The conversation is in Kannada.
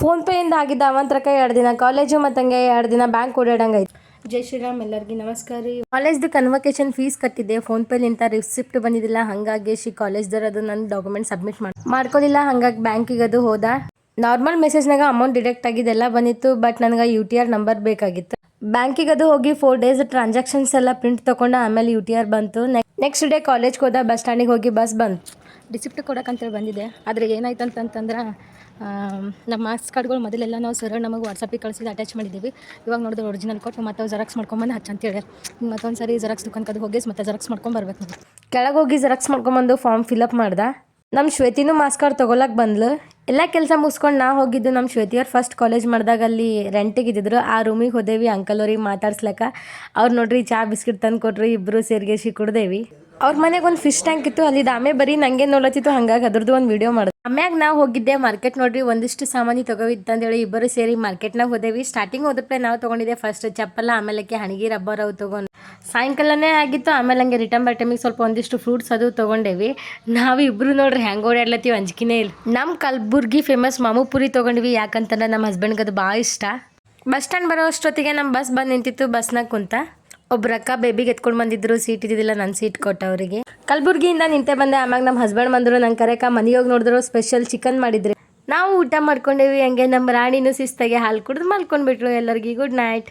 ಫೋನ್ಪೇ ಇಂದ ಆಗಿದ್ದ ಅವಂತ್ರಕ 2 ದಿನ ಕಾಲೇಜು ಮತ್ತಂಗೆ 2 ದಿನ ಬ್ಯಾಂಕ್ ಓಡಾಡಂಗಾಯ್ತು. ಜೈ ಶ್ರೀರಾಮ್. ಎಲ್ಲರಿಗೂ ನಮಸ್ಕಾರ ರೀ. ಕಾಲೇಜ್ದು ಕನ್ವೊಕೇಶನ್ ಫೀಸ್ ಕಟ್ಟಿದ್ದೆ, ಫೋನ್ಪೇಲಿಂತ ರಿಸಿಪ್ಟ್ ಬಂದಿದ್ದಿಲ್ಲ. ಹಾಗಾಗಿ ಕಾಲೇಜ್ದವ್ರು ಅದು ನನ್ನ ಡಾಕ್ಯುಮೆಂಟ್ ಸಬ್ಮಿಟ್ ಮಾಡ್ಕೊಳ್ಳಿಲ್ಲ. ಹಾಗಾಗಿ ಬ್ಯಾಂಕಿಗೆ ಅದು ಹೋದ. ನಾರ್ಮಲ್ ಮೆಸೇಜ್ನಾಗ ಅಮೌಂಟ್ ಡಿಡಕ್ಟ್ ಆಗಿದ್ದೆಲ್ಲ ಬಂದಿತ್ತು. ಬಟ್ ನನಗೆ UTR ನಂಬರ್ ಬೇಕಾಗಿತ್ತು. ಬ್ಯಾಂಕಿಗೆ ಅದು ಹೋಗಿ 4 ಡೇಸ್ ಟ್ರಾನ್ಸಾಕ್ಷನ್ಸ್ ಎಲ್ಲ ಪ್ರಿಂಟ್ ತೊಗೊಂಡು ಆಮೇಲೆ UTR ಬಂತು. ನೆಕ್ಸ್ಟ್ ಡೇ ಕಾಲೇಜ್ಗೆ ಹೋದ. ಬಸ್ ಸ್ಟ್ಯಾಂಡಿಗೆ ಹೋಗಿ ಬಸ್ ಬಂತು. ರಿಸಿಪ್ಟ್ ಕೊಡೋಕ್ಕಂತೇಳಿ ಬಂದಿದೆ. ಆದರೆ ಏನಾಯ್ತು ಅಂತಂದ್ರೆ ನಮ್ಮ ಮಾರ್ಕ್ಸ್ ಕಾರ್ಡ್ಗಳು ಮೊದಲೆಲ್ಲ ನಾವು ಸರ್ ನಮಗೆ ವಾಟ್ಸಪ್ಪಿಗೆ ಕಳಿಸಿದ ಅಟ್ಯಾಚ್ ಮಾಡಿದ್ದೀವಿ. ಇವಾಗ ನೋಡಿದ್ರೆ ಒರಿಜಿನಲ್ ಕೊಟ್ಟು ಮತ್ತೆ ಜೆರಾಕ್ಸ್ ಮಾಡ್ಕೊಂಬಂದು ಹಚ್ಚಂತೇಳಿ ಮತ್ತೊಂದು ಸರಿ ಜೆರಾಕ್ಸ್ ದುಕಾನ್ಗೆ ಹೋಗಿ ಮತ್ತೆ ಜೆರಾಕ್ಸ್ ಮಾಡ್ಕೊಂಬರ್ಬೇಕು. ನೋಡಿ ಕೆಳಗೆ ಹೋಗಿ ಜೆರಾಕ್ಸ್ ಮಾಡ್ಕೊಂಬಂದು ಫಾರ್ಮ್ ಫಿಲಪ್ ಮಾಡ್ದೆ. ನಮ್ಮ ಶ್ವೇತಿನೂ ಮಾರ್ಕ್ಸ್ ಕಾರ್ಡ್ ತೊಗೊಳಕ್ಕೆ ಬಂದ್ಲು. ಎಲ್ಲ ಕೆಲಸ ಮುಗಿಸ್ಕೊಂಡು ನಾ ಹೋಗಿದ್ದು ನಮ್ಮ ಶ್ವೇತಿಯವ್ರು ಫಸ್ಟ್ ಕಾಲೇಜ್ ಮಾಡಿದಾಗ ಅಲ್ಲಿ ರೆಂಟಿಗೆ ಇದ್ದಿದ್ರು. ಆ ರೂಮಿಗೆ ಹೋದೇವಿ. ಅಂಕಲ್ ಅವ್ರಿಗೆ ಮಾತಾಡ್ಸ್ಲಕ್ಕ ಅವ್ರು ನೋಡ್ರಿ ಚಾ ಬಿಸ್ಕಿಟ್ ತಂದು ಕೊಟ್ರು. ಇಬ್ಬರು ಸೇರ್ಗೇಸಿ ಕುಡ್ದೇವಿ. ಅವ್ರ ಮನೆಗೆ ಒಂದು ಫಿಶ್ ಟ್ಯಾಂಕ್ ಇತ್ತು. ಅಲ್ಲಿ ದಾಮೆ ಬರೀ ನನಗೆ ನೋಡ್ಲತ್ತಿತ್ತು. ಹಾಗಾಗಿ ಅದ್ರದ್ದು ಒಂದು ವಿಡಿಯೋ ಮಾಡಿದೆ. ಆಮ್ಯಾಗ ನಾವು ಹೋಗಿದ್ದೆ ಮಾರ್ಕೆಟ್. ನೋಡ್ರಿ ಒಂದಿಷ್ಟು ಸಾಮಾನು ತೊಗೋವಿತ್ತಂದೇಳಿ ಇಬ್ಬರು ಸೇರಿ ಮಾರ್ಕೆಟ್ನಾಗ ಹೋದೇವಿ. ಸ್ಟಾರ್ಟಿಂಗ್ ಹೋದಪ್ಲೆ ನಾವು ತೊಗೊಂಡಿದ್ದೆ ಫಸ್ಟ್ ಚಪ್ಪಲ, ಆಮೇಲೆ ಹಣಿಗೆ ರಬ್ಬರ್ ಅವು ತೊಗೊಂಡು ಸಾಯಂಕಾಲನೇ ಆಗಿತ್ತು. ಆಮೇಲೆ ಹಂಗೆ ರಿಟರ್ನ್ ಬೈ ಟೈಮಿಗೆ ಸ್ವಲ್ಪ ಒಂದಿಷ್ಟು ಫ್ರೂಟ್ಸ್ ಅದು ತೊಗೊಂಡೇವಿ. ನಾವು ಇಬ್ಬರು ನೋಡ್ರಿ ಹೆಂಗೆ ಓಡಾಡ್ಲತ್ತೀವಿ ಅಂಜಿಕೆನೇ ಇಲ್ಲ. ನಮ್ಮ ಕಲಬುರ್ಗಿ ಫೇಮಸ್ ಮಾಮೂಪುರಿ ತೊಗೊಂಡ್ವಿ. ಯಾಕಂತಂದ್ರೆ ನಮ್ಮ ಹಸ್ಬೆಂಡ್ಗೆ ಅದು ಭಾಳ ಇಷ್ಟ. ಬಸ್ ಸ್ಟ್ಯಾಂಡ್ ಬರೋ ಅಷ್ಟೊತ್ತಿಗೆ ನಮ್ಮ ಬಸ್ ಬಂದು ನಿಂತಿತ್ತು. ಬಸ್ನಾಗ ಕುಂತ ಒಬ್ರಕ್ಕ ಬೇಬಿಗೆ ಎತ್ಕೊಂಡು ಬಂದಿದ್ರು. ಸೀಟ್ ಇದ್ದಿದ್ದಿಲ್ಲ, ನನ್ನ ಸೀಟ್ ಕೊಟ್ಟ ಅವರಿಗೆ. ಕಲಬುರ್ಗಿಯಿಂದ ನಿಂತೆ ಬಂದೆ. ಆಮ್ಯಾಗ ನಮ್ಮ ಹಸ್ಬೆಂಡ್ ಬಂದರು. ನಂಗೆ ಕರೆಕ ಮನೆಗೆ ಹೋಗಿ ನೋಡಿದ್ರು ಸ್ಪೆಷಲ್ ಚಿಕನ್ ಮಾಡಿದ್ರಿ. ನಾವು ಊಟ ಮಾಡ್ಕೊಂಡೇವಿ. ಹಂಗೆ ನಮ್ಮ ರಾಣಿನೂ ಶಿಸ್ತಾಗೆ ಹಾಲು ಕುಡಿದು ಮಲ್ಕೊಂಡ್ಬಿಟ್ಲು. ಎಲ್ಲರಿಗೂ ಗುಡ್ ನೈಟ್.